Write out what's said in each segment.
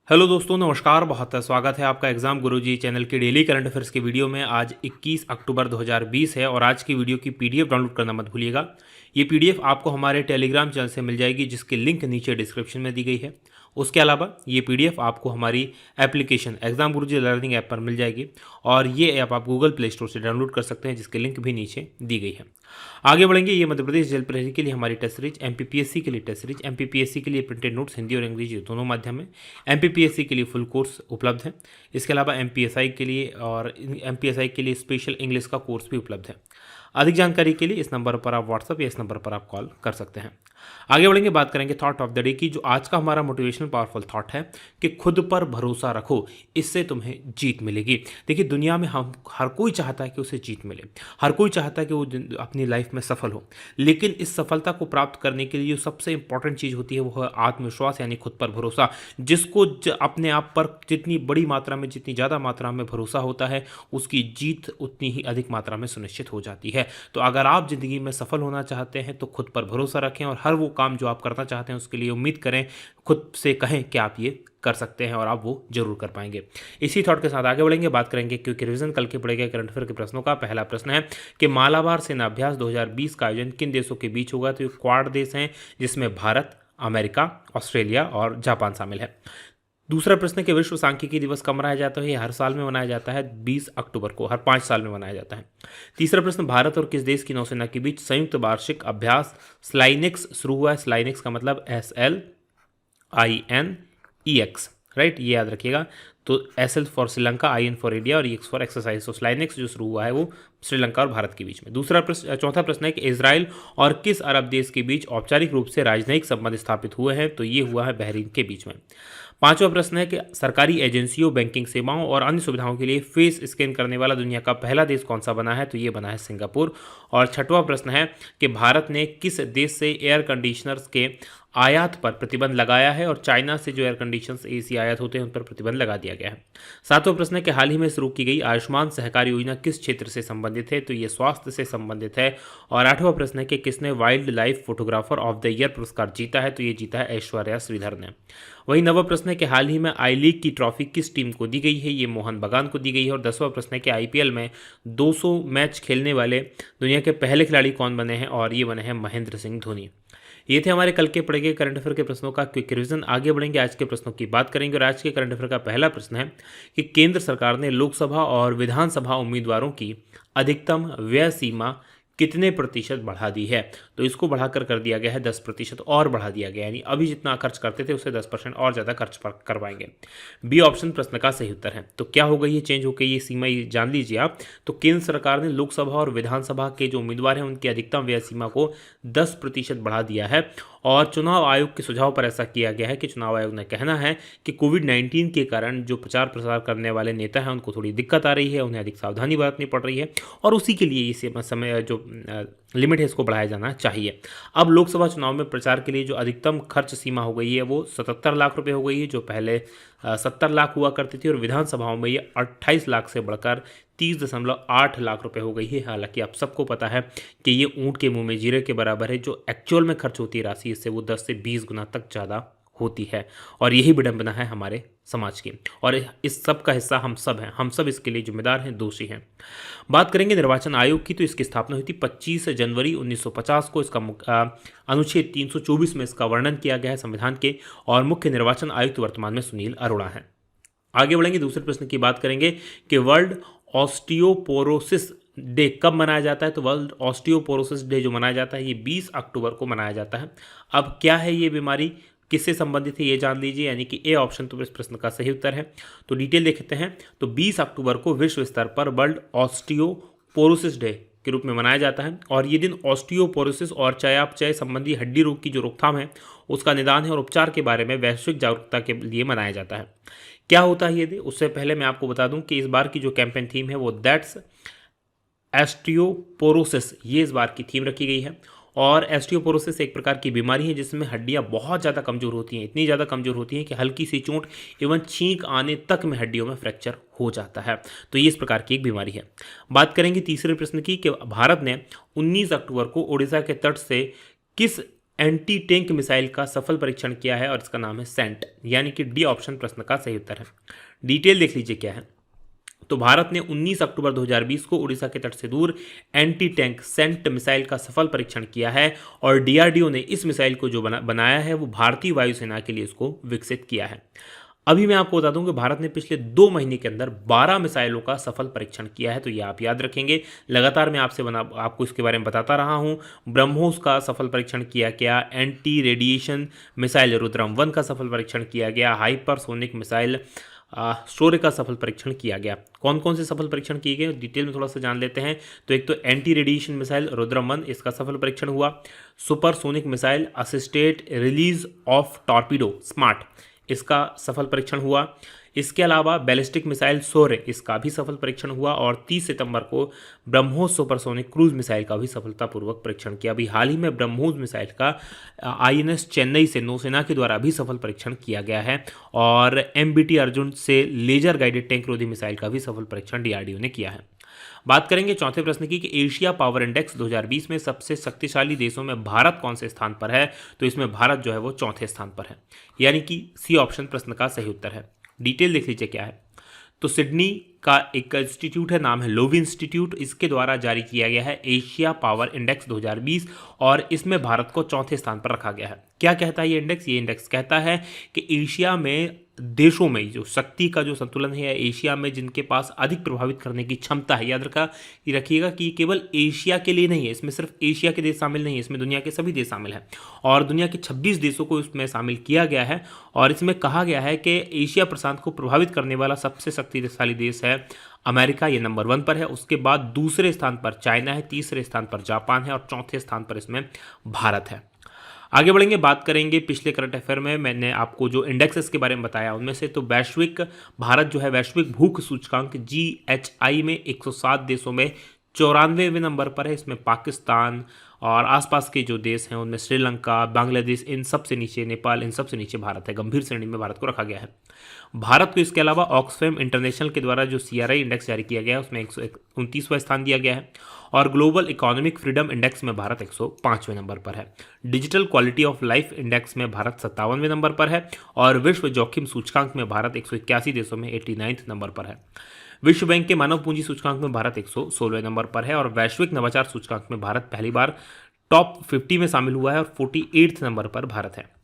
Hello दोस्तों, नमस्कार। बहुत स्वागत है आपका एग्जाम गुरुजी चैनल के डेली करंट अफेयर्स के वीडियो में। आज 21 अक्टूबर 2020 है और आज की वीडियो की पीडीएफ डाउनलोड करना मत भूलिएगा। ये पीडीएफ आपको हमारे टेलीग्राम चैनल से मिल जाएगी, जिसकी लिंक नीचे डिस्क्रिप्शन में दी गई है। उसके अलावा ये पीडीएफ आपको हमारी एप्लीकेशन एग्जाम गुरुजी लर्निंग ऐप पर मिल जाएगी और ये ऐप आप गूगल प्ले स्टोर से डाउनलोड कर सकते हैं, जिसकी लिंक भी नीचे दी गई है। आगे बढ़ेंगे। ये मध्य प्रदेश जेल प्रहरी के लिए हमारी टेस्ट सीरीज, एमपीपीएससी के लिए टेस्ट सीरीज, एमपीपीएससी के लिए प्रिंटेड नोट्स हिंदी और अंग्रेजी दोनों माध्यम में, एमपीपीएससी के लिए फुल कोर्स उपलब्ध है। इसके अलावा एमपीएसआई के लिए और एमपीएसआई के लिए स्पेशल इंग्लिश का कोर्स भी उपलब्ध है। अधिक जानकारी के लिए इस नंबर पर आप व्हाट्सअप या इस नंबर पर आप कॉल कर सकते हैं। आगे बढ़ेंगे, बात करेंगे थॉट ऑफ द डे की। जो आज का हमारा मोटिवेशनल पावरफुल थॉट है कि खुद पर भरोसा रखो, इससे तुम्हें जीत मिलेगी। देखिए, दुनिया में हम हर कोई चाहता है कि उसे जीत मिले, हर कोई चाहता है कि वो अपनी लाइफ में सफल हो, लेकिन इस सफलता को प्राप्त करने के लिए जो सबसे इंपॉर्टेंट चीज़ होती है वो है आत्मविश्वास, यानी खुद पर भरोसा। जिसको अपने आप पर जितनी बड़ी मात्रा में, जितनी ज़्यादा मात्रा में भरोसा होता है, उसकी जीत उतनी ही अधिक मात्रा में सुनिश्चित हो जाती है। तो अगर आप ज़िंदगी में सफल होना चाहते हैं तो खुद पर भरोसा रखें और हर वो काम जो आप करना चाहते हैं उसके लिए उम्मीद करें, खुद से कहें कि आप ये कर सकते हैं और आप वो जरूर कर पाएंगे। इसी थॉट के साथ आगे बढ़ेंगे। बात करेंगे क्योंकि रिवीजन कल के पड़ेगा करंट अफेयर के प्रश्नों का। पहला प्रश्न है कि मालाबार सेना अभ्यास 2020 का आयोजन किन देशों के बीच होगा? तो ये क्वाड देश हैं, जिसमें भारत, अमेरिका, ऑस्ट्रेलिया और जापान शामिल है। दूसरा प्रश्न है कि विश्व सांख्यिकी दिवस कब मनाया जाता है? ये हर साल में मनाया जाता है 20 अक्टूबर को, हर 5 साल में मनाया जाता है। तीसरा प्रश्न, भारत और किस देश की नौसेना के बीच संयुक्त वार्षिक अभ्यास स्लाइनेक्स शुरू हुआ है? स्लाइनेक्स का मतलब SLINEX, राइट, ये याद रखिएगा। तो SL for Sri Lanka, IN for India और EX फॉर एक्सरसाइज। तो स्लाइनेक्स जो शुरू हुआ है वो श्रीलंका और भारत के बीच में। चौथा प्रश्न है कि इजराइल और किस अरब देश के बीच औपचारिक रूप से राजनयिक संबंध स्थापित हुए हैं? तो ये हुआ है बहरीन के बीच में। पांचवा प्रश्न है कि सरकारी एजेंसियों, बैंकिंग सेवाओं और अन्य सुविधाओं के लिए फेस स्कैन करने वाला दुनिया का पहला देश कौन सा बना है? तो ये बना है सिंगापुर। और छठवां प्रश्न है कि भारत ने किस देश से एयर कंडीशनर्स के आयात पर प्रतिबंध लगाया है? और चाइना से जो एयर कंडीशनर्स AC आयात होते हैं उन पर प्रतिबंध लगा दिया गया है। सातवां प्रश्न है कि हाल ही में शुरू की गई आयुष्मान सहकारी योजना किस क्षेत्र से संबंधित है? तो ये स्वास्थ्य से संबंधित है। और आठवां प्रश्न है कि किसने wild life photographer of the year पुरस्कार जीता है? तो ये जीता है ऐश्वर्या श्रीधर ने। वही नवा प्रश्न है कि हाल ही में आई लीग की ट्रॉफी किस टीम को दी गई है? ये मोहन बगान को दी गई है। और 10वां प्रश्न है कि IPL में 200 मैच खेलने वाले दुनिया के पहले खिलाड़ी कौन बने हैं? और ये बने हैं महेंद्र सिंह धोनी। ये थे हमारे कल के पढ़े गए करंट अफेयर के प्रश्नों का क्विक रिवीजन। आगे बढ़ेंगे, आज के प्रश्नों की बात करेंगे। और आज के करंट अफेयर का पहला प्रश्न है कि केंद्र सरकार ने लोकसभा और विधानसभा उम्मीदवारों की अधिकतम व्यय सीमा कितने प्रतिशत बढ़ा दी है? तो इसको बढ़ाकर कर दिया गया है 10% और बढ़ा दिया गया, यानी अभी जितना खर्च करते थे उससे 10% और ज़्यादा खर्च करवाएंगे। बी ऑप्शन प्रश्न का सही उत्तर है। तो क्या हो गई, ये चेंज हो गई ये सीमा, ये जान लीजिए आप। तो केंद्र सरकार ने लोकसभा और विधानसभा के जो उम्मीदवार हैं उनकी अधिकतम व्यय सीमा को 10% बढ़ा दिया है। और चुनाव आयोग के सुझाव पर ऐसा किया गया है कि चुनाव आयोग ने कहना है कि कोविड-19 के कारण जो प्रचार प्रसार करने वाले नेता हैं उनको थोड़ी दिक्कत आ रही है, उन्हें अधिक सावधानी बरतनी पड़ रही है और उसी के लिए इस समय जो लिमिट है इसको बढ़ाया जाना चाहिए। अब लोकसभा चुनाव में प्रचार के लिए जो अधिकतम खर्च सीमा हो गई है वो 77 लाख रुपए हो गई है, जो पहले 70 लाख हुआ करती थी। और विधानसभाओं में ये 28 लाख से बढ़कर 30.8 लाख रुपए हो गई है। हालांकि आप सबको पता है कि ये ऊंट के मुंह में जीरे के बराबर है। जो एक्चुअल में खर्च होती है राशि, इससे वो 10 से 20 गुना तक ज़्यादा होती है। और यही विडंबना है हमारे समाज की, और इस सब का हिस्सा हम सब हैं। हम सब इसके लिए जिम्मेदार हैं, दोषी हैं। बात करेंगे निर्वाचन आयोग की। तो इसकी स्थापना हुई थी 25 जनवरी 1950 को। इसका अनुच्छेद 324 में इसका वर्णन किया गया है संविधान के। और मुख्य निर्वाचन आयुक्त वर्तमान में सुनील अरोड़ा हैं। आगे बढ़ेंगे, दूसरे प्रश्न की बात करेंगे कि वर्ल्ड ऑस्टियोपोरोसिस डे कब मनाया जाता है? तो वर्ल्ड ऑस्टियोपोरोसिस डे जो मनाया जाता है ये 20 अक्टूबर को मनाया जाता है। अब क्या है ये बीमारी, किससे संबंधित है ये जान लीजिए, यानी कि ए ऑप्शन तो इस प्रश्न का सही उत्तर है। तो डिटेल देखते हैं। तो 20 अक्टूबर को विश्व स्तर पर वर्ल्ड ऑस्टियोपोरोसिस डे के रूप में मनाया जाता है। और ये दिन ऑस्टियोपोरोसिस और चयापचय संबंधी हड्डी रोग की जो रोकथाम है उसका निदान है और उपचार के बारे में वैश्विक जागरूकता के लिए मनाया जाता है। क्या होता है ये दिन, उससे पहले मैं आपको बता दूं कि इस बार की जो कैंपेन थीम है वो दैट्स ऑस्टियोपोरोसिस, ये इस बार की थीम रखी गई है। और ऑस्टियोपोरोसिस एक प्रकार की बीमारी है जिसमें हड्डियां बहुत ज़्यादा कमज़ोर होती हैं, इतनी ज़्यादा कमज़ोर होती हैं कि हल्की सी चोट एवं छींक आने तक में हड्डियों में फ्रैक्चर हो जाता है। तो ये इस प्रकार की एक बीमारी है। बात करेंगे तीसरे प्रश्न की कि भारत ने 19 अक्टूबर को ओडिशा के तट से किस एंटी टैंक मिसाइल का सफल परीक्षण किया है और इसका नाम है सेंट, यानी कि डी ऑप्शन प्रश्न का सही उत्तर है। डिटेल देख लीजिए क्या है। तो भारत ने 19 अक्टूबर 2020 को उड़ीसा के तट से दूर एंटी टैंक सेंट मिसाइल का सफल परीक्षण किया है और डीआरडीओ ने इस मिसाइल को जो बनाया है वो भारतीय वायुसेना के लिए इसको विकसित किया है। अभी मैं आपको बता दूं कि भारत ने पिछले 2 महीने के अंदर 12 मिसाइलों का सफल परीक्षण किया है, तो ये आप याद रखेंगे। लगातार मैं आपको इसके बारे में बताता रहा हूं। ब्रह्मोस का सफल परीक्षण किया गया, एंटी रेडिएशन मिसाइल रुद्रम 1 का सफल परीक्षण किया गया, हाइपरसोनिक मिसाइल शौर्य का सफल परीक्षण किया गया। कौन कौन से सफल परीक्षण किए गए डिटेल में थोड़ा सा जान लेते हैं। तो एक तो एंटी रेडिएशन मिसाइल रुद्रम 1, इसका सफल परीक्षण हुआ। Supersonic missile assisted release of torpedo smart, इसका सफल परीक्षण हुआ। इसके अलावा बैलिस्टिक मिसाइल शौर्य, इसका भी सफल परीक्षण हुआ। और 30 सितंबर को ब्रह्मोस सुपरसोनिक क्रूज मिसाइल का भी सफलतापूर्वक परीक्षण किया। अभी हाल ही में ब्रह्मोस मिसाइल का आईएनएस चेन्नई से नौसेना के द्वारा भी सफल परीक्षण किया गया है। और एमबीटी अर्जुन से लेजर गाइडेड टैंक रोधी मिसाइल का भी सफल परीक्षण डीआरडीओ ने किया है। बात करेंगे चौथे प्रश्न की कि एशिया पावर इंडेक्स 2020 में सबसे शक्तिशाली देशों में भारत कौन से स्थान पर है। तो इसमें भारत जो है वो चौथे स्थान पर है, यानी कि सी ऑप्शन प्रश्न का सही उत्तर है। डिटेल देख लीजिए क्या है। तो सिडनी का एक इंस्टीट्यूट है, नाम है लोवी इंस्टीट्यूट, इसके द्वारा जारी किया गया है एशिया पावर इंडेक्स 2020 और इसमें भारत को चौथे स्थान पर रखा गया है। क्या कहता है ये इंडेक्स? ये इंडेक्स कहता है कि एशिया में देशों में जो शक्ति का जो संतुलन है, एशिया में जिनके पास अधिक प्रभावित करने की क्षमता है, याद रखिएगा कि केवल एशिया के लिए नहीं है, इसमें सिर्फ एशिया के देश शामिल नहीं है, इसमें दुनिया के सभी देश शामिल हैं और दुनिया के 26 देशों को इसमें शामिल किया गया है। और इसमें कहा गया है कि एशिया प्रशांत को प्रभावित करने वाला सबसे शक्तिशाली देश है अमेरिका, ये नंबर 1 पर है। उसके बाद दूसरे स्थान पर चाइना है, तीसरे स्थान पर जापान है और चौथे स्थान पर इसमें भारत है। आगे बढ़ेंगे, बात करेंगे पिछले करंट अफेयर में मैंने आपको जो इंडेक्सेस के बारे में बताया उनमें से। तो वैश्विक भारत जो है वैश्विक भूख सूचकांक GHI में 107 देशों में 94वें नंबर पर है। इसमें पाकिस्तान और आसपास के जो देश हैं उनमें श्रीलंका, बांग्लादेश, इन सब से नीचे नेपाल, इन सब से नीचे भारत है। गंभीर श्रेणी में भारत को रखा गया है। भारत को इसके अलावा ऑक्सफैम इंटरनेशनल के द्वारा जो CRI इंडेक्स जारी किया गया है उसमें 129वां स्थान दिया गया है और ग्लोबल इकोनॉमिक फ्रीडम इंडेक्स में भारत 105वें नंबर पर है। Digital quality of life index में भारत 57वें नंबर पर है और विश्व जोखिम सूचकांक में भारत 181 देशों में 89वें नंबर पर है। विश्व बैंक के मानव पूंजी सूचकांक में भारत 116वें नंबर पर है और वैश्विक नवाचार सूचकांक में भारत पहली बार टॉप 50 में शामिल हुआ है और 48वें नंबर पर भारत है।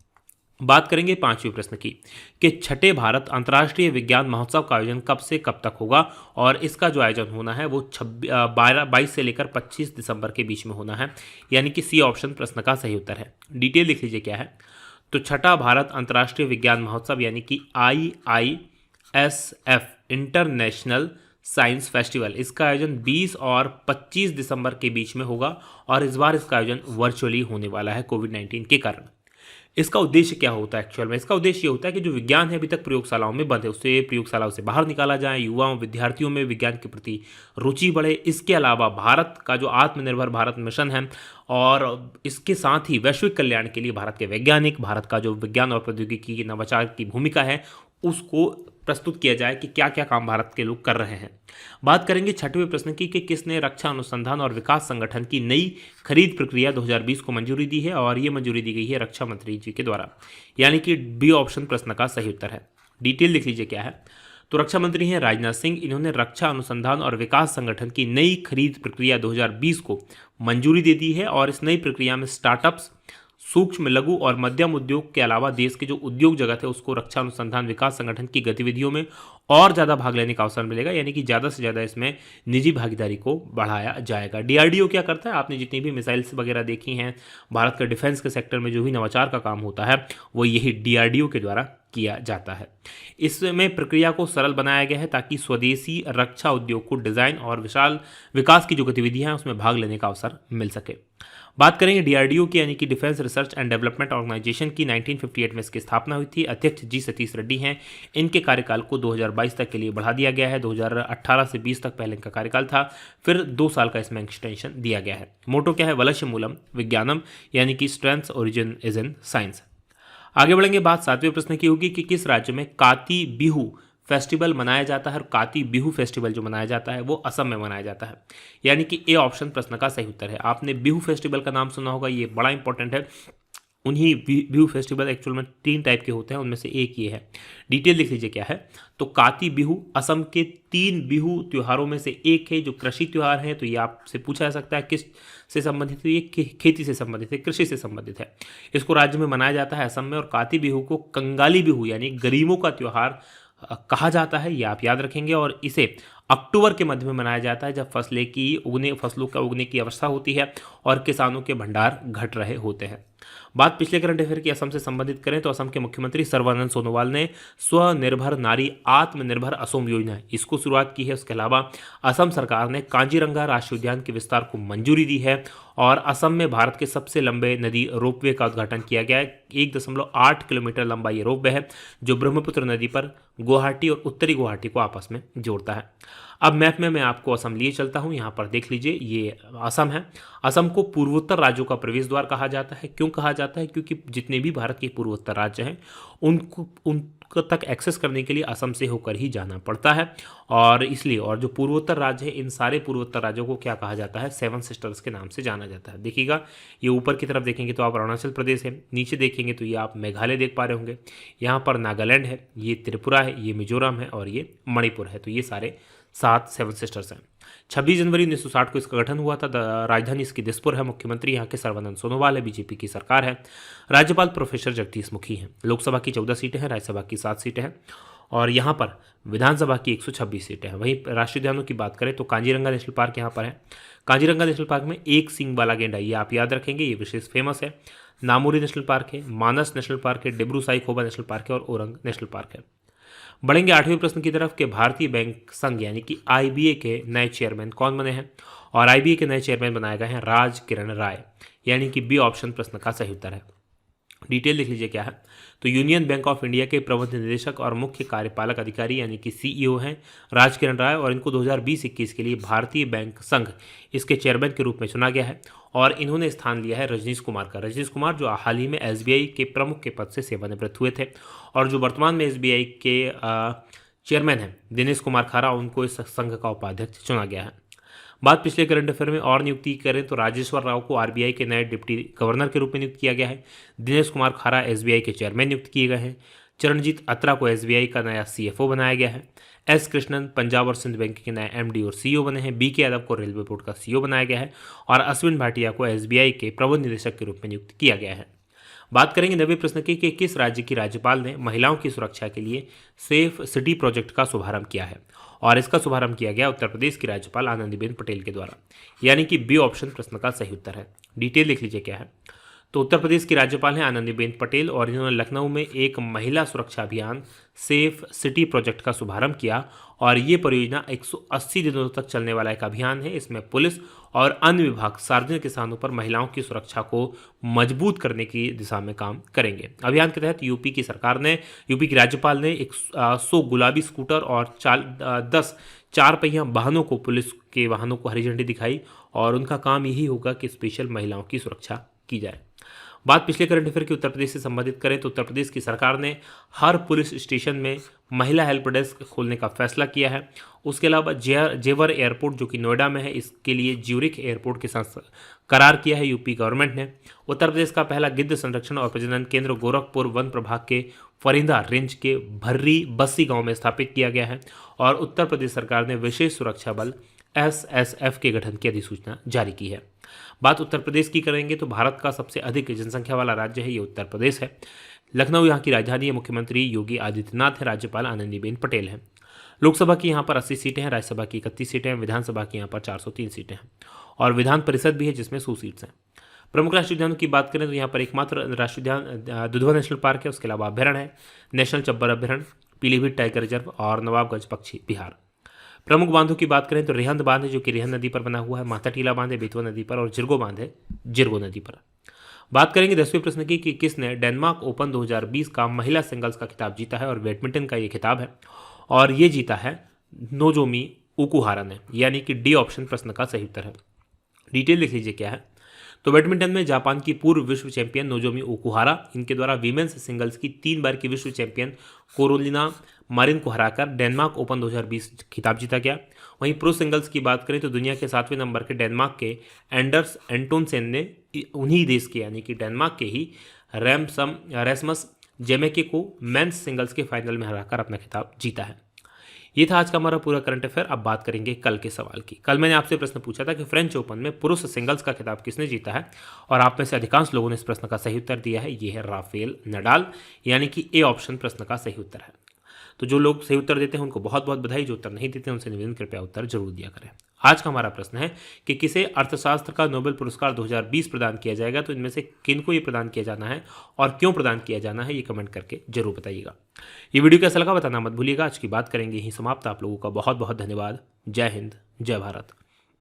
बात करेंगे 5वें प्रश्न की कि छठे भारत अंतर्राष्ट्रीय विज्ञान महोत्सव का आयोजन कब से कब तक होगा और इसका जो आयोजन होना है वो 22 से लेकर 25 दिसंबर के बीच में होना है, यानी कि सी ऑप्शन प्रश्न का सही उत्तर है। डिटेल लिख लीजिए क्या है। तो छठा भारत अंतर्राष्ट्रीय विज्ञान महोत्सव यानी कि IISF इंटरनेशनल साइंस फेस्टिवल, इसका आयोजन 20 और 25 दिसंबर के बीच में होगा और इस बार इसका आयोजन वर्चुअली होने वाला है कोविड-19 के कारण। इसका उद्देश्य क्या होता है एक्चुअल में? इसका उद्देश्य ये होता है कि जो विज्ञान है अभी तक प्रयोगशालाओं में बंद है उसे प्रयोगशालाओं से बाहर निकाला जाए, युवाओं विद्यार्थियों में विज्ञान के प्रति रुचि बढ़े। इसके अलावा भारत का जो आत्मनिर्भर भारत मिशन है और इसके साथ ही वैश्विक कल्याण के लिए भारत के वैज्ञानिक, भारत का जो विज्ञान और प्रौद्योगिकी नवाचार की भूमिका है उसको प्रस्तुत किया जाए कि क्या क्या काम भारत के लोग कर रहे हैं। बात करेंगे 6वें प्रश्न की कि किसने रक्षा अनुसंधान और विकास संगठन की नई खरीद प्रक्रिया 2020 को मंजूरी दी है और ये मंजूरी दी गई है रक्षा मंत्री जी के द्वारा, यानी कि बी ऑप्शन प्रश्न का सही उत्तर है। डिटेल लिख लीजिए क्या है। तो रक्षा मंत्री हैं राजनाथ सिंह, इन्होंने रक्षा अनुसंधान और विकास संगठन की नई खरीद प्रक्रिया 2020 को मंजूरी दे दी है और इस नई प्रक्रिया में स्टार्टअप्स, सूक्ष्म लघु और मध्यम उद्योग के अलावा देश के जो उद्योग जगत है उसको रक्षा अनुसंधान विकास संगठन की गतिविधियों में और ज़्यादा भाग लेने का अवसर मिलेगा, यानी कि ज़्यादा से ज़्यादा इसमें निजी भागीदारी को बढ़ाया जाएगा। डीआरडीओ क्या करता है? आपने जितनी भी मिसाइल्स वगैरह देखी हैं, भारत के डिफेंस के सेक्टर में जो भी नवाचार का काम होता है वो यही डीआरडीओ के द्वारा किया जाता है। इसमें प्रक्रिया को सरल बनाया गया है ताकि स्वदेशी रक्षा उद्योग को डिज़ाइन और विशाल विकास की जो गतिविधियाँ हैं उसमें भाग लेने का अवसर मिल सके। बात करेंगे डीआरडीओ की, यानी कि defence research and development organisation की 1958 में इसकी स्थापना हुई थी। अध्यक्ष जी सतीश रेड्डी हैं। इनके कार्यकाल को 2022 तक के लिए बढ़ा दिया गया है। 2018 से 20 तक पहले इनका कार्यकाल था, फिर 2 साल का इसमें एक्सटेंशन दिया गया है। मोटो क्या है? वलस्य मूलम विज्ञानम, यानी कि strength origin is in science. आगे बढ़ेंगे, बात 7वें प्रश्न की होगी कि किस राज्य में काती बिहू फेस्टिवल मनाया जाता है और काती बिहू फेस्टिवल जो मनाया जाता है वो असम में मनाया जाता है, यानी कि ए ऑप्शन प्रश्न का सही उत्तर है। आपने बिहू फेस्टिवल का नाम सुना होगा, ये बड़ा इंपॉर्टेंट है। उन्हीं बिहू फेस्टिवल एक्चुअल में 3 टाइप के होते हैं, उनमें से एक ये है। डिटेल लिख लीजिए क्या है। तो काती बिहू असम के 3 बिहू त्योहारों में से एक है जो कृषि त्योहार है। तो ये आपसे पूछा जा सकता है किस से संबंधित है, ये खेती से संबंधित है, कृषि से संबंधित है। इसको राज्य में मनाया जाता है असम में, और काती बिहू को कंगाली बिहू यानी गरीबों का त्योहार कहा जाता है, ये आप याद रखेंगे। और इसे अक्टूबर के मध्य में मनाया जाता है जब फसलों का उगने की अवस्था होती है और किसानों के भंडार घट रहे होते हैं। बात पिछले करंट अफेयर की असम से संबंधित करें तो असम के मुख्यमंत्री सर्बानंद सोनोवाल ने स्वनिर्भर नारी आत्मनिर्भर असम योजना इसको शुरुआत की है। उसके अलावा असम सरकार ने कांजीरंगा राष्ट्रीय उद्यान के विस्तार को मंजूरी दी है, और असम में भारत के सबसे लंबे नदी रोपवे का उद्घाटन किया गया है। 1.8 किलोमीटर लंबा ये रोपवे है जो ब्रह्मपुत्र नदी पर गुवाहाटी और उत्तरी गुवाहाटी को आपस में जोड़ता है। अब मैप में मैं आपको असम लिए चलता हूँ, यहाँ पर देख लीजिए ये असम है। असम को पूर्वोत्तर राज्यों का प्रवेश द्वार कहा जाता है। क्यों कहा जाता है? क्योंकि जितने भी भारत के पूर्वोत्तर राज्य हैं उनको तक एक्सेस करने के लिए असम से होकर ही जाना पड़ता है, और इसलिए और जो पूर्वोत्तर राज्य है इन सारे पूर्वोत्तर राज्यों को क्या कहा जाता है? 7 सिस्टर्स के नाम से जाना जाता है। देखिएगा ये ऊपर की तरफ देखेंगे तो आप अरुणाचल प्रदेश है, नीचे देखेंगे तो ये आप मेघालय देख पा रहे होंगे, यहाँ पर नागालैंड है, ये त्रिपुरा है, ये मिजोरम है और ये मणिपुर है। तो ये सारे 7 सिस्टर्स हैं। 26 जनवरी 1960 को इसका गठन हुआ था। राजधानी इसकी दिसपुर है। मुख्यमंत्री यहाँ के सर्बानंद सोनोवाल है, बीजेपी की सरकार है। राज्यपाल प्रोफेसर जगदीश मुखी हैं। लोकसभा की 14 सीटें हैं, राज्यसभा की 7 सीटें हैं, और यहाँ पर विधानसभा की 126 सीटें हैं। वहीं राष्ट्रीय उद्यानों की बात करें तो कांजीरंगा नेशनल पार्क यहाँ पर है। कांजीरंगा नेशनल पार्क में एक सींग वाला गेंडा, ये आप याद रखेंगे, ये विशेष फेमस है। नामोरी नेशनल पार्क है, मानस नेशनल पार्क है, डिब्रू साईखोबा नेशनल पार्क है और ओरंग नेशनल पार्क है। बढ़ेंगे 8वें प्रश्न की तरफ कि भारतीय बैंक संघ यानी कि आईबीए के नए चेयरमैन कौन बने हैं? और आईबीए के नए चेयरमैन बनाए गए हैं राज किरण राय, यानी कि बी ऑप्शन प्रश्न का सही उत्तर है। डिटेल लिख लीजिए क्या है। तो यूनियन बैंक ऑफ इंडिया के प्रबंध निदेशक और मुख्य कार्यपालक अधिकारी यानी कि सीईओ हैं राज किरण राय, और इनको 2020-21 के लिए भारतीय बैंक संघ इसके चेयरमैन के रूप में चुना गया है, और इन्होंने स्थान लिया है रजनीश कुमार का। रजनीश कुमार जो हाल ही में एसबीआई के प्रमुख के पद से सेवानिवृत्त हुए थे, और जो वर्तमान में एसबीआई के चेयरमैन हैं दिनेश कुमार खारा, उनको इस संघ का उपाध्यक्ष चुना गया है। बात पिछले करंट अफेयर में और नियुक्ति करें तो राजेश्वर राव को आरबीआई के नए डिप्टी गवर्नर के रूप में नियुक्त किया गया है। दिनेश कुमार खारा एसबीआई के चेयरमैन नियुक्त किए गए हैं। चरणजीत अत्रा को एसबीआई का नया सीएफओ बनाया गया है। एस कृष्णन पंजाब और सिंध बैंक के नए एमडी और सीईओ बने हैं। बी के यादव को रेलवे बोर्ड का सीईओ बनाया गया है, और अश्विन भाटिया को एसबीआई के प्रबंध निदेशक के रूप में नियुक्त किया गया है। बात करेंगे 90वें प्रश्न की कि किस राज्य की राज्यपाल ने महिलाओं की सुरक्षा के लिए सेफ सिटी प्रोजेक्ट का शुभारंभ किया है? और इसका शुभारंभ किया गया उत्तर प्रदेश की राज्यपाल आनंदीबेन पटेल के द्वारा, यानी कि बी ऑप्शन प्रश्न का सही उत्तर है। डिटेल लिख लीजिए क्या है। तो उत्तर प्रदेश की राज्यपाल हैं आनंदीबेन पटेल, और इन्होंने लखनऊ में एक महिला सुरक्षा अभियान सेफ सिटी प्रोजेक्ट का शुभारंभ किया, और ये परियोजना 180 दिनों तक चलने वाला एक अभियान है। इसमें पुलिस और अन्य विभाग सार्वजनिक स्थानों पर महिलाओं की सुरक्षा को मजबूत करने की दिशा में काम करेंगे। अभियान के तहत यूपी की राज्यपाल ने 100 गुलाबी स्कूटर और 10 4 पहिया वाहनों को, पुलिस के वाहनों को हरी झंडी दिखाई, और उनका काम यही होगा कि स्पेशल महिलाओं की सुरक्षा की जाए। बात पिछले करंट अफेयर की उत्तर प्रदेश से संबंधित करें तो उत्तर प्रदेश की सरकार ने हर पुलिस स्टेशन में महिला हेल्प डेस्क खोलने का फैसला किया है। उसके अलावा जेवर एयरपोर्ट जो कि नोएडा में है, इसके लिए ज्यूरिख एयरपोर्ट के साथ करार किया है यूपी गवर्नमेंट ने। उत्तर प्रदेश का पहला गिद्ध संरक्षण और प्रजनन केंद्र गोरखपुर वन प्रभाग के फरिंदा रेंज के भर्री बस्सी गांव में स्थापित किया गया है, और उत्तर प्रदेश सरकार ने विशेष सुरक्षा बल एसएसएफ के गठन की अधिसूचना जारी की है। बात उत्तर प्रदेश की करेंगे तो भारत का सबसे अधिक जनसंख्या वाला राज्य है ये उत्तर प्रदेश है। लखनऊ यहाँ की राजधानी है। मुख्यमंत्री योगी आदित्यनाथ है, राज्यपाल आनंदीबेन पटेल हैं। लोकसभा की यहाँ पर 80 सीटें हैं, राज्यसभा की 31 सीटें हैं, विधानसभा की यहाँ पर 403 सीटें हैं, और विधान परिषद भी है जिसमें 100 सीट्स हैं। प्रमुख राष्ट्रीय उद्यानों की बात करें तो यहाँ पर एकमात्र राष्ट्रीय उद्यान दुधवा नेशनल पार्क है। उसके अलावा अभ्यारण्य है नेशनल चब्बर अभ्यारण्य, पीलीभीत टाइगर रिजर्व और नवाबगंज पक्षी विहार। प्रमुख बांधों की बात करें तो रेहंद बांध है जो कि रेहंद नदी पर बना हुआ है, माता टीला बांध है बेतवा नदी पर, और जिरगो बांध है जिरगो नदी पर। बात करेंगे 10वें प्रश्न की कि किसने डेनमार्क ओपन 2020 का महिला सिंगल्स का खिताब जीता है, और बैडमिंटन का ये खिताब है, और ये जीता है नोजोमी ओकुहारा ने, यानी कि डी ऑप्शन प्रश्न का सही उत्तर है। डिटेल लिख लीजिए क्या है। तो बैडमिंटन में जापान की पूर्व विश्व चैंपियन नोजोमी ओकुहारा, इनके द्वारा वीमेंस सिंगल्स की 3 बार की विश्व चैंपियन कोरोलिना मारिन को हराकर डेनमार्क ओपन 2020 खिताब जीता गया। वहीं प्रो सिंगल्स की बात करें तो दुनिया के 7वें नंबर के डेनमार्क के एंडर्स एंटोनसेन ने उन्हीं देश के यानी कि डेनमार्क के ही रेसमस जेमेके को मेंस सिंगल्स के फाइनल में हराकर अपना खिताब जीता है। ये था आज का हमारा पूरा करंट अफेयर। अब बात करेंगे कल के सवाल की। कल मैंने आपसे प्रश्न पूछा था कि फ्रेंच ओपन में पुरुष सिंगल्स का खिताब किसने जीता है, और आप में से अधिकांश लोगों ने इस प्रश्न का सही उत्तर दिया है। ये है राफेल नडाल, यानी कि ए ऑप्शन प्रश्न का सही उत्तर है। तो जो लोग सही उत्तर देते हैं उनको बहुत बहुत बधाई, जो उत्तर नहीं देते हैं उनसे निवेदन कृपया उत्तर जरूर दिया करें। आज का हमारा प्रश्न है कि किसे अर्थशास्त्र का नोबेल पुरस्कार 2020 प्रदान किया जाएगा, तो इनमें से किनको ये प्रदान किया जाना है और क्यों प्रदान किया जाना है, ये कमेंट करके जरूर बताइएगा। ये वीडियो कैसा लगा बताना मत भूलिएगा। आज की बात करेंगे यहीं समाप्त। आप लोगों का बहुत बहुत धन्यवाद। जय हिंद, जय भारत।